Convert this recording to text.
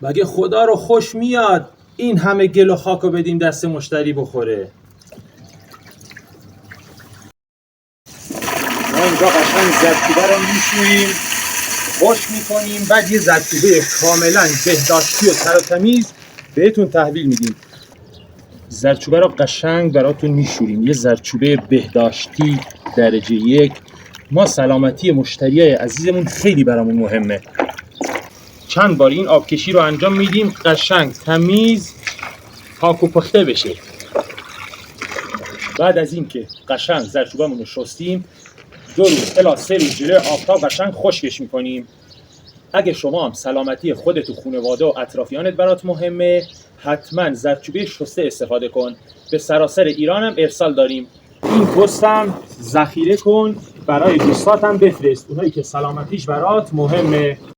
مگه خدا رو خوش میاد این همه گل و خاک رو بدیم دست مشتری بخوره؟ ما اینجا قشنگ زردچوبه رو میشوییم، خوش میکنیم، بعد یه زردچوبه کاملا بهداشتی و تر و تمیز بهتون تحویل میدیم. زردچوبه رو قشنگ براتون میشوریم، یه زردچوبه بهداشتی درجه 1. ما سلامتی مشتریای عزیزمون خیلی برامون مهمه. چند بار این آبکشی رو انجام میدیم قشنگ تمیز پاک و پخته بشه. بعد از این که قشنگ زردچوبه‌مون رو شستیم 2 روز الی 3 روز جلوی آفتاب قشنگ خشکش میکنیم. اگه شما هم سلامتی خودت و خانواده و اطرافیانت برات مهمه، حتما زردچوبه شسته استفاده کن. به سراسر ایران هم ارسال داریم. این پستم ذخیره کن، برای دوستاتم بفرست، اونایی که سلامتیش برات مهمه.